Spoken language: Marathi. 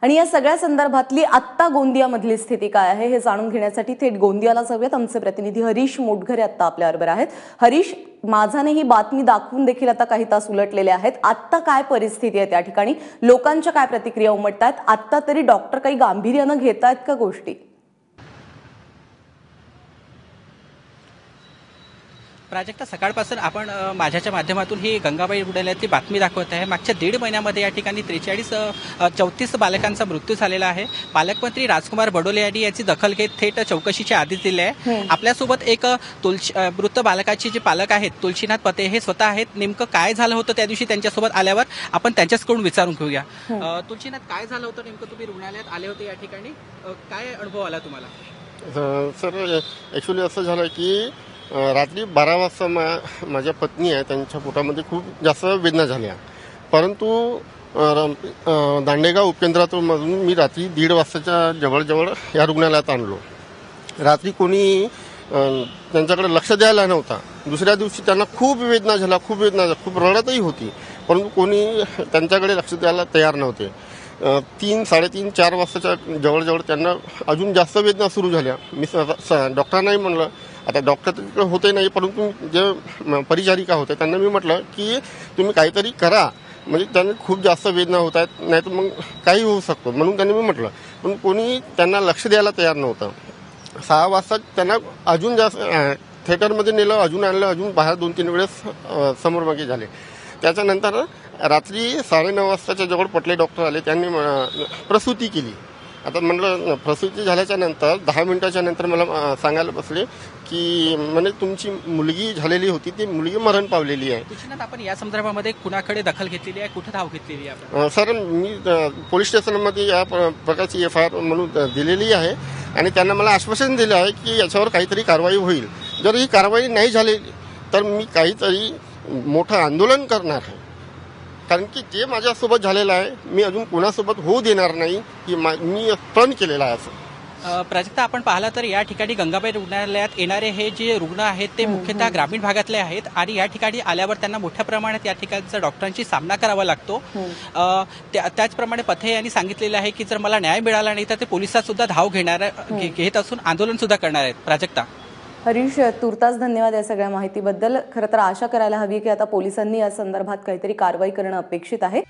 आणि या सगळ्या संदर्भातली आत्ता गोंदियामधली स्थिती काय आहे हे जाणून घेण्यासाठी थेट गोंदियाला जाऊयात। आमचे प्रतिनिधी हरीश मोटघरे आता आपल्याबरोबर आहेत। हरीश, माझाने ही बातमी दाखवून देखील आता काही तास उलटलेले आहेत। आत्ता काय परिस्थिती आहे त्या ठिकाणी, लोकांच्या काय प्रतिक्रिया उमटतात, आत्ता तरी डॉक्टर काही गांभीर्याने घेतायत का गोष्टी? प्राजक्ता, सकाळपासून आपण माझ्याच्या माध्यमातून ही गंगाबाई रुग्णालयातली बातमी दाखवत आहे। मागच्या 1.5 महिन्यामध्ये या ठिकाणी 34 बालकांचा मृत्यू झालेला आहे। पालकमंत्री राजकुमार बडोले यांनी याची दखल घेत थेट चौकशीचे आदेश दिले आहे। आपल्यासोबत एक मृत बालकाची जे पालक आहेत तुलसीनाथ पते हे स्वतः आहेत। नेमकं काय झालं होतं त्या दिवशी त्यांच्यासोबत आल्यावर आपण त्यांच्याकडून विचारून घेऊया। तुलसीनाथ, काय झालं होतं नेमकं? तुम्ही रुग्णालयात आले होते या ठिकाणी, काय अनुभव आला तुम्हाला? सर, ॲक्च्युली असं झालं की रात्री 12 वाजता माझ्या पत्नी आहे त्यांच्या पोटामध्ये खूप जास्त वेदना झाल्या, परंतु दांडेगाव उपकेंद्रातून मी रात्री 1:30 वाजताच्या जवळजवळ या रुग्णालयात आणलो। रात्री कोणी त्यांच्याकडे लक्ष द्यायला नव्हता। दुसऱ्या दिवशी त्यांना खूप वेदना झाल्या, खूप रडतही होती, परंतु कोणी त्यांच्याकडे लक्ष द्यायला तयार नव्हते। 3, 3:30, 4 वाजताच्या जवळजवळ त्यांना अजून जास्त वेदना सुरू झाल्या। मी डॉक्टरांनाही म्हणलं, आता डॉक्टर तिकडे होते नाही, परंतु जे परिचारिका होते त्यांना मी म्हटलं की तुम्ही काहीतरी करा, म्हणजे त्यांना खूप जास्त वेदना होत आहेत, नाही तर मग काही होऊ शकतो, म्हणून त्यांनी मी म्हटलं, पण कोणी त्यांना लक्ष द्यायला तयार नव्हतं। 6 वाजता त्यांना अजून जास्त थिएटरमध्ये नेलं, अजून आणलं, अजून बाहेर 2-3 वेळेस समोरमागे झाले। त्याच्यानंतर रात्री 9:30 वाजताच्या जवळ पटले डॉक्टर आले, त्यांनी प्रसूती केली। आता म्हटलं, प्रसूती झाल्याच्या नंतर 10 मिनिटाच्या नंतर मला सांगायला बसले की म्हणे तुमची मुलगी झालेली होती, ती मुलगी मरण पावलेली आहे। तुलसीनाथ, आपण या संदर्भामध्ये कुणाकडे दखल घेतलेली आहे, कुठे धाव घेतलेली आहे? सर, मी पोलीस स्टेशनमध्ये या प्रकारची FIR म्हणून दिलेली आहे आणि त्यांना मला आश्वासन दिलं आहे की याच्यावर काहीतरी कारवाई होईल। जर ही कारवाई नाही झाली तर मी काहीतरी मोठं आंदोलन करणार आहे, कारण की जे माझ्यासोबत झालेलं आहे मी अजून कोणासोबत होऊ देणार नाही, की मी प्रण केलेलं आहे असं। प्राजक्ता, आपण पाहिलं तर या ठिकाणी गंगाबाई रुग्णालयात येणारे हे जे रुग्ण आहेत ते मुख्यतः ग्रामीण भागातले आहेत आणि या ठिकाणी आल्यावर त्यांना मोठ्या प्रमाणात या ठिकाणचा डॉक्टरांशी सामना करावा लागतो। त्याचप्रमाणे पथे यांनी सांगितलेलं आहे की जर मला न्याय मिळाला नाही तर ते पोलिसात सुद्धा धाव घेत असून आंदोलन सुद्धा करणार आहेत। प्राजक्ता, हरीश, तुर्तास धन्यवाद या सगळ्या माहितीबद्दल। खरं तर आशा करायला हवी की आता पोलिसांनी या संदर्भात काहीतरी कारवाई करणं अपेक्षित आहे।